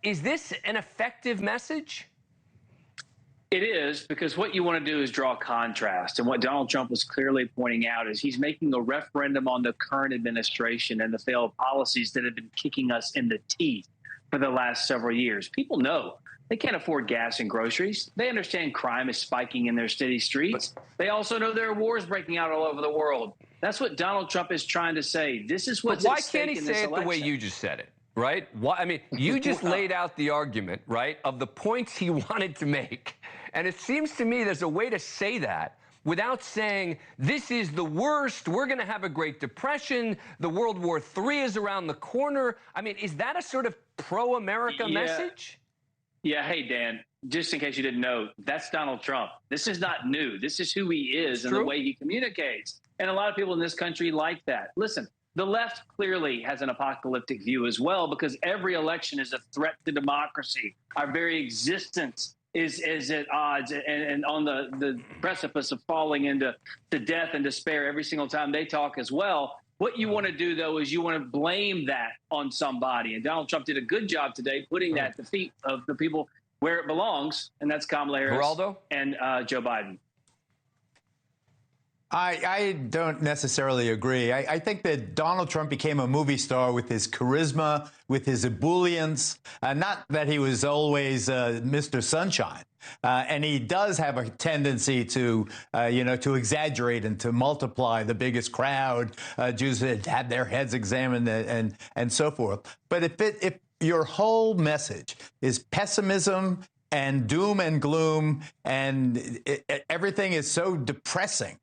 is this an effective message? It is, because what you want to do is draw contrast. And what Donald Trump was clearly pointing out is he's making a referendum on the current administration and the failed policies that have been kicking us in the teeth for the last several years. People know they can't afford gas and groceries. They understand crime is spiking in their city streets. They also know there are wars breaking out all over the world. That's what Donald Trump is trying to say. This is what's at stake in this election. Why can't he say it the way you just said it? Right? Why, I mean, you just laid out the argument, right, of the points he wanted to make. And it seems to me there's a way to say that without saying, this is the worst, we're going to have a Great Depression, the World War III is around the corner. I mean, is that a sort of pro-America message? Yeah, hey, Dan, just in case you didn't know, that's Donald Trump. This is not new. This is who he is and the way he communicates. And a lot of people in this country like that. Listen, the left clearly has an apocalyptic view as well, because every election is a threat to democracy. Our very existence is at odds and on the precipice of falling into death and despair every single time they talk as well. What you want to do, though, is you want to blame that on somebody. And Donald Trump did a good job today putting that at the feet of the people where it belongs, and that's Kamala Harris Geraldo? And Joe Biden. I don't necessarily agree. I think that Donald Trump became a movie star with his charisma, with his ebullience, not that he was always Mr. Sunshine. And he does have a tendency to, to exaggerate and to multiply the biggest crowd, Jews that had their heads examined and so forth. But if your whole message is pessimism and doom and gloom and everything is so depressing,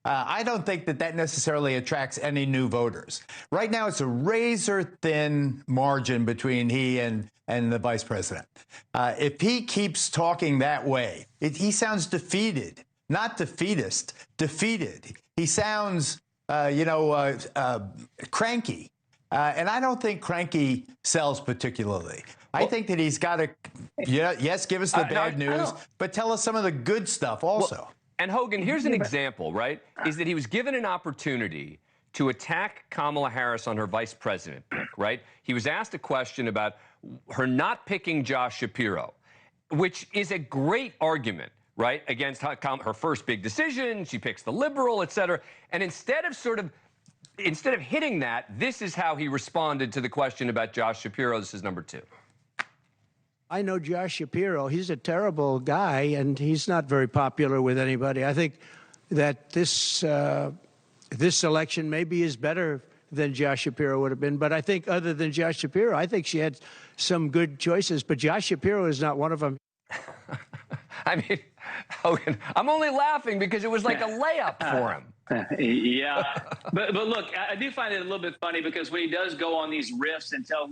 I don't think that necessarily attracts any new voters. Right now, it's a razor-thin margin between he and the vice president. If he keeps talking that way, he sounds defeated, not defeatist, defeated. He sounds, cranky. And I don't think cranky sells particularly. I think that he's got to, yes, give us the bad news, but tell us some of the good stuff also. Well, and Hogan, here's an example, right, is that he was given an opportunity to attack Kamala Harris on her vice president pick, right? He was asked a question about her not picking Josh Shapiro, which is a great argument, right, against her first big decision. She picks the liberal, et cetera. And instead of hitting that, this is how he responded to the question about Josh Shapiro. This is number 2. I know Josh Shapiro. He's a terrible guy, and he's not very popular with anybody. I think that this election maybe is better than Josh Shapiro would have been. But I think other than Josh Shapiro, I think she had some good choices. But Josh Shapiro is not one of them. I mean, Hogan, I'm only laughing because it was like a layup for him. Yeah, but look, I do find it a little bit funny because when he does go on these riffs and tell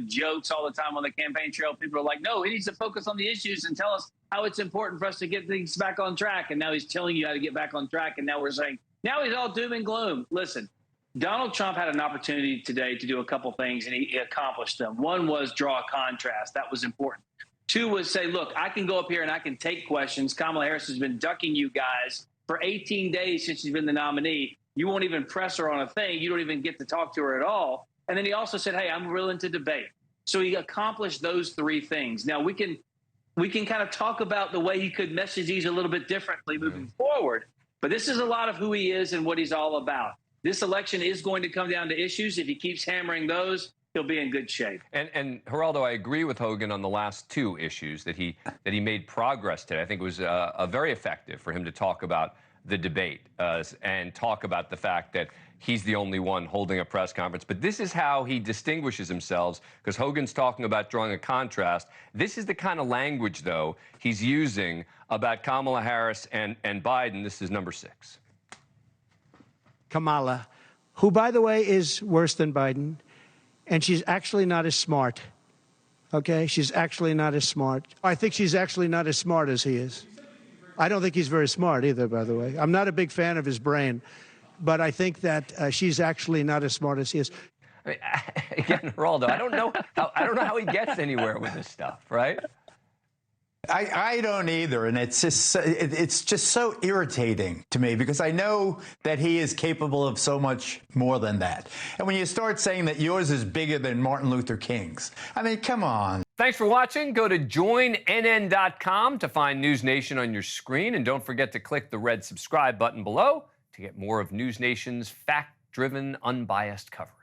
jokes all the time on the campaign trail, people are like, no, he needs to focus on the issues and tell us how it's important for us to get things back on track. And now he's telling you how to get back on track. And now we're saying, now he's all doom and gloom. Listen, Donald Trump had an opportunity today to do a couple things, and he accomplished them. One was draw a contrast. That was important. 2 was say, look, I can go up here and I can take questions. Kamala Harris has been ducking you guys for 18 days since she's been the nominee. You won't even press her on a thing. You don't even get to talk to her at all. And then he also said, hey, I'm willing to debate. So he accomplished those 3 things. Now we can kind of talk about the way he could message these a little bit differently moving forward. But this is a lot of who he is and what he's all about. This election is going to come down to issues. If he keeps hammering those, he'll be in good shape. And Geraldo, I agree with Hogan on the last 2 issues that he made progress today. I think it was very effective for him to talk about the debate and talk about the fact that he's the only one holding a press conference. But this is how he distinguishes himself, because Hogan's talking about drawing a contrast. This is the kind of language, though, he's using about Kamala Harris and Biden. This is number 6. Kamala, who, by the way, is worse than Biden. And she's actually not as smart, okay? She's actually not as smart. I think she's actually not as smart as he is. I don't think he's very smart either, by the way. I'm not a big fan of his brain, but I think that she's actually not as smart as he is. I mean, again, Geraldo, I don't know how he gets anywhere with this stuff, right? I don't either, and it's just so irritating to me because I know that he is capable of so much more than that. And when you start saying that yours is bigger than Martin Luther King's, I mean, come on. Thanks for watching. Go to joinnn.com to find NewsNation on your screen. And don't forget to click the red subscribe button below to get more of NewsNation's fact-driven, unbiased coverage.